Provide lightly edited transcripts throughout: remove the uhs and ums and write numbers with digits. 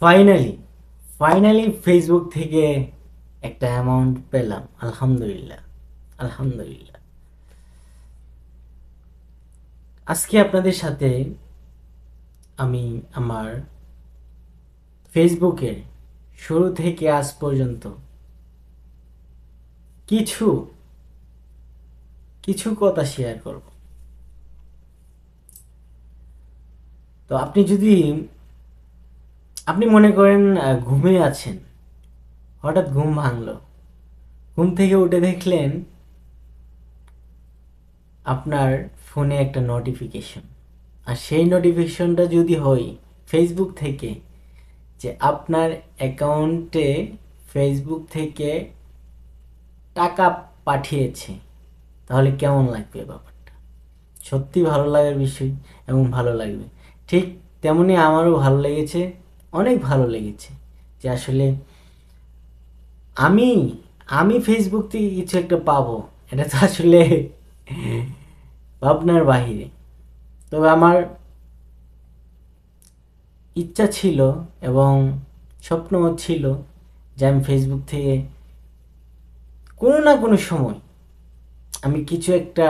Finally finally Facebook থেকে একটা amount পেলাম। আলহামদুলিল্লাহ, আলহামদুলিল্লাহ। আজকে আপনাদের সাথে আমি আমার ফেসবুকের শুরু থেকে আজ পর্যন্ত কিছু কিছু কথা শেয়ার করব। তো আপনি মনে করেন ঘুমিয়ে আছেন, হঠাৎ ঘুম ভাঙলো, ঘুম থেকে উঠে দেখলেন আপনার ফোনে একটা নোটিফিকেশন, আর সেই নোটিফিকেশনটা যদি হয় ফেসবুক থেকে, যে আপনার অ্যাকাউন্টে ফেসবুক থেকে টাকা পাঠিয়েছে, তাহলে কেমন লাগবে ব্যাপারটা? সত্যি ভালো লাগার বিষয় এবং ভালো লাগবে। ঠিক তেমনি আমারও ভালো লেগেছে, অনেক ভালো লেগেছে যে আসলে আমি আমি ফেসবুক থেকে কিছু একটা পাবো, এটা তো আসলে ভাবনার বাহিরে। তবে আমার ইচ্ছা ছিল এবং স্বপ্নও ছিল যে আমি ফেসবুক থেকে কোনো না কোনো সময় আমি কিছু একটা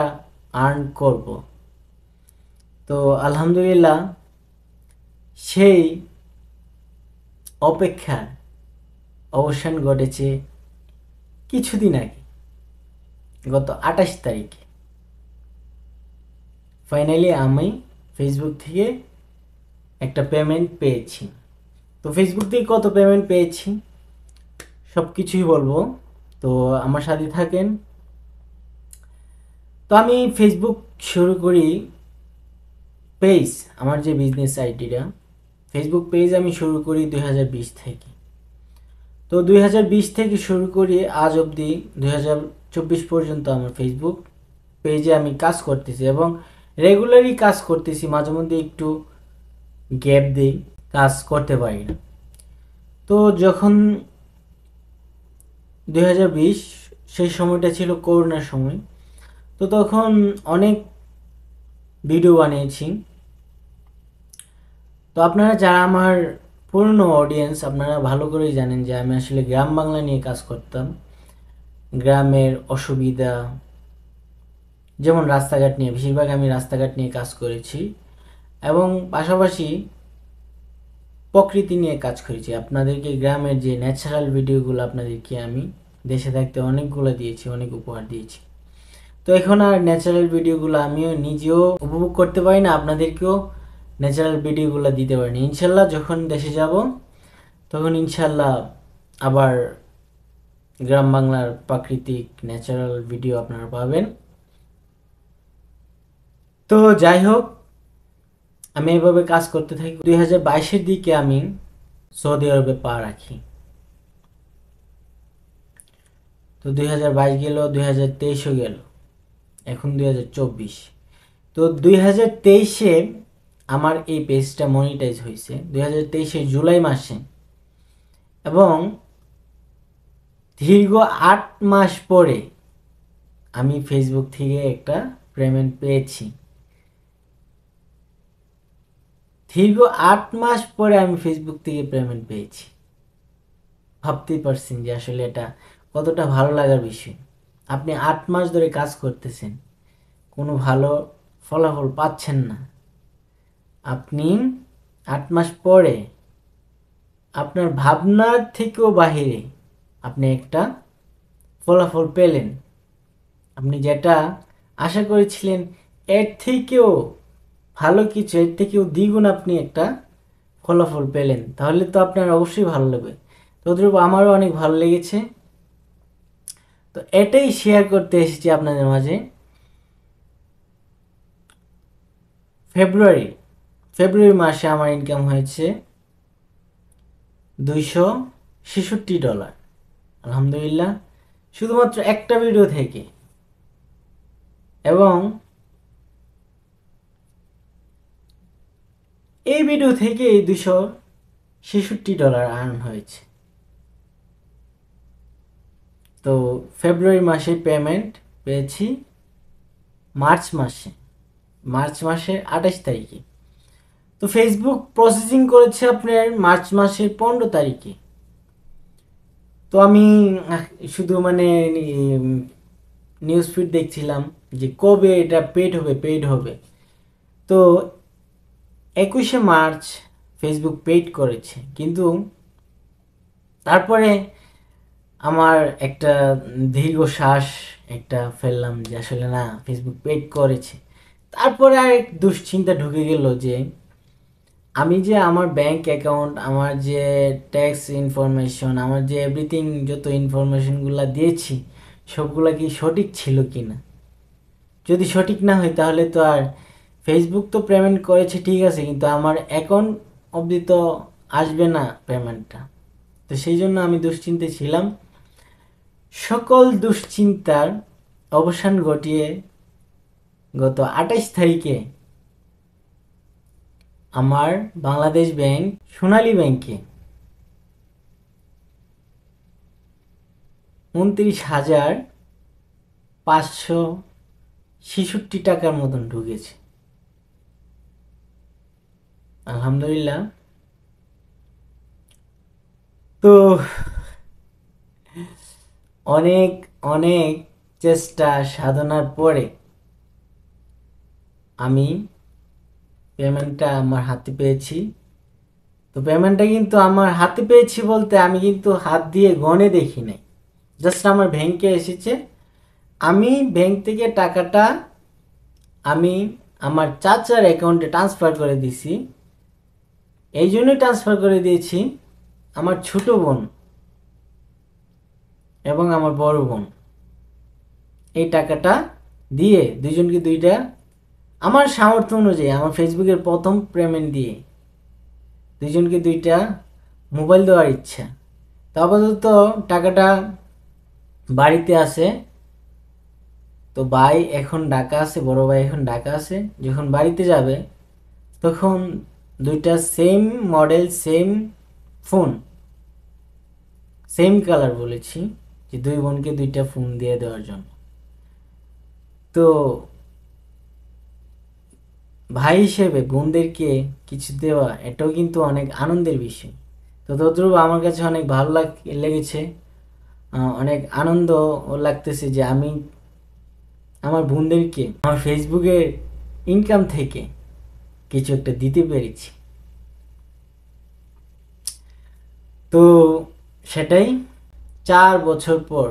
আর্ন করব। তো আলহামদুলিল্লাহ, সেই অপেক্ষার অবসান ঘটেছে কিছুদিন আগে, গত 28 তারিখে। ফাইনালি আমি ফেসবুক থেকে একটা পেমেন্ট পেয়েছি। তো ফেসবুক থেকে কত পেমেন্ট পেয়েছি সব কিছুই বলবো, তো আমার সাথে থাকেন। তো আমি ফেসবুক শুরু করি পেজ, আমার যে বিজনেস আইডিটা, ফেসবুক পেজ আমি শুরু করি 2020 থেকে। তো 2020 থেকে শুরু করি আজ অবধি 2024 পর্যন্ত আমার ফেসবুক পেজে আমি কাজ করতেছি এবং রেগুলারই কাজ করতেছি, মাঝে মধ্যে একটু গ্যাপ দিই, কাজ করতে পারি না। তো যখন 2020 সেই সময়টা ছিল করোনার সময়, তো তখন অনেক ভিডিও বানিয়েছি। তো আপনারা যারা আমার পুরনো অডিয়েন্স, আপনারা ভালো করেই জানেন যে আমি আসলে গ্রাম বাংলা নিয়ে কাজ করতাম। গ্রামের অসুবিধা, যেমন রাস্তাঘাট নিয়ে, বেশিরভাগ আমি রাস্তাঘাট নিয়ে কাজ করেছি এবং পাশাপাশি প্রকৃতি নিয়ে কাজ করেছি। আপনাদেরকে গ্রামের যে ন্যাচারাল ভিডিওগুলো আপনাদেরকে আমি দেশে থাকতে অনেকগুলো দিয়েছি, অনেক উপহার দিয়েছি। তো এখন আর ন্যাচারাল ভিডিওগুলো আমিও নিজেও উপভোগ করতে পারি না, আপনাদেরকেও ন্যাচারাল ভিডিওগুলো দিতে পারি না। ইনশাল্লাহ যখন দেশে যাব তখন ইনশাল্লাহ আবার গ্রাম বাংলার প্রাকৃতিক ন্যাচারাল ভিডিও আপনারা পাবেন। তো যাই হোক, আমি এভাবে কাজ করতে থাকি। 2022-এর দিকে আমি সৌদি আরবে পা রাখি। তো 2022 গেল, 2023ও গেল, এখন 2024। তো 2023-এ আমার এই পেজটা মনিটাইজ হয়েছে 2023-এর জুলাই মাসে, এবং দীর্ঘ 8 মাস পরে আমি ফেসবুক থেকে একটা পেমেন্ট পেয়েছি। দীর্ঘ 8 মাস পরে আমি ফেসবুক থেকে পেমেন্ট পেয়েছি। ভাবতেই পারছেন যে আসলে এটা কতটা ভালো লাগার বিষয়। আপনি 8 মাস ধরে কাজ করতেছেন, কোনো ভালো ফলাফল পাচ্ছেন না, আপনি 8 মাস পরে আপনার ভাবনার থেকেও বাহিরে আপনি একটা ফলাফল পেলেন। আপনি যেটা আশা করেছিলেন এর থেকেও ভালো কিছু, এর থেকেও দ্বিগুণ আপনি একটা ফলাফল পেলেন, তাহলে তো আপনার অবশ্যই ভালো লাগবে। তদ্রূপ আমারও অনেক ভালো লেগেছে। তো এটাই শেয়ার করতে এসেছি আপনাদের মাঝে। ফেব্রুয়ারি ফেব্রুয়ারি মাসে আমার ইনকাম হয়েছে $266। আলহামদুলিল্লাহ, শুধুমাত্র একটা ভিডিও থেকে। এবং এই ভিডিও থেকে এই $266 আর্ন হয়েছে। তো ফেব্রুয়ারি মাসে পেমেন্ট পেয়েছি মার্চ মাসে 28 তারিখে। তো ফেসবুক প্রসেসিং করেছে আপনার মার্চ মাসের 15 তারিখে। তো আমি শুধু মানে নিউজ ফিড দেখছিলাম যে কবে এটা পেড হবে। তো 21শে মার্চ ফেসবুক পেড করেছে, কিন্তু তারপরে আমার একটা দীর্ঘশ্বাস একটা ফেললাম যে আসলে না, ফেসবুক পেড করেছে। তারপরে আর এক দুশ্চিন্তা ঢুকে গেল যে আমি যে আমার ব্যাংক অ্যাকাউন্ট, আমার যে ট্যাক্স ইনফরমেশন, আমার যে এভরিথিং যত ইনফরমেশনগুলো দিয়েছি সবগুলা কি সঠিক ছিল কি না। যদি সঠিক না হয় তাহলে তো আর ফেসবুক তো পেমেন্ট করেছে ঠিক আছে, কিন্তু আমার অ্যাকাউন্ট অবধি তো আসবে না পেমেন্টটা। তো সেই জন্য আমি দুশ্চিন্তায় ছিলাম। সকল দুশ্চিন্তার অবসান ঘটিয়ে গত 28 তারিখে আমার বাংলাদেশ ব্যাংক সোনালী ব্যাংকে 29,566 টাকার মতন ঢুকেছে। আলহামদুলিল্লাহ। তো অনেক অনেক চেষ্টা সাধনার পরে আমি পেমেন্টটা আমার হাতে পেয়েছি। তো পেমেন্টটা কিন্তু আমার হাতে পেয়েছি বলতে আমি কিন্তু হাত দিয়ে গনে দেখি নাই, জাস্ট আমার ব্যাংকে এসেছে। আমি ব্যাংক থেকে টাকাটা আমি আমার চাচার অ্যাকাউন্টে ট্রান্সফার করে দিছি। এই জন্যই ট্রান্সফার করে দিয়েছি, আমার ছোট বোন এবং আমার বড় বোন এই টাকাটা দিয়ে দুইজনকে দুইটা, আমার সামর্থ্য অনুযায়ী আমার ফেসবুকের প্রথম পেমেন্ট দিয়ে দুইজনকে দুইটা মোবাইল দেওয়ার ইচ্ছা। তো আপাতত টাকাটা বাড়িতে আছে। তো ভাই এখন ঢাকা আছে, বড় ভাই এখন ঢাকা আছে। যখন বাড়িতে যাবে তখন দুইটা same model, same phone, same colour বলেছি যে দুই বোনকে দুইটা ফোন দিয়ে দেওয়ার জন্য। তো ভাই হিসেবে বোনদেরকে কিছু দেওয়া এটাও কিন্তু অনেক আনন্দের বিষয়। তো তদ্রুপ আমার কাছে অনেক ভালো লেগেছে, অনেক আনন্দ লাগতেছে যে আমি আমার বোনদেরকে আমার ফেসবুকের ইনকাম থেকে কিছু একটা দিতে পেরেছি। তো সেটাই 4 বছর পর,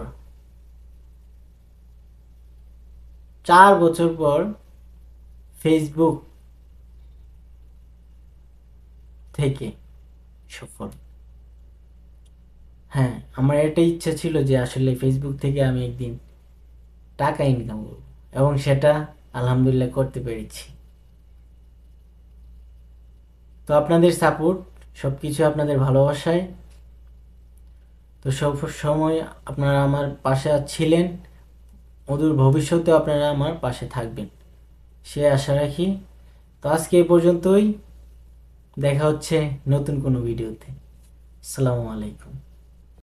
4 বছর পর ফেসবুক থেকে সফল। হ্যাঁ, আমার এটাই ইচ্ছা ছিল যে আসলে ফেসবুক থেকে আমি একদিন টাকা ইনকাম করব, এবং সেটা আলহামদুলিল্লাহ করতে পেরেছি। তো আপনাদের সাপোর্ট, সব কিছু আপনাদের ভালোবাসায় তো সব সময় আপনারা আমার পাশে ছিলেন, অদূর ভবিষ্যতেও আপনারা আমার পাশে থাকবেন সে আশা রাখি। তো আজকে এই পর্যন্তই, দেখা হচ্ছে নতুন কোনো ভিডিওতে। আসসালামু আলাইকুম।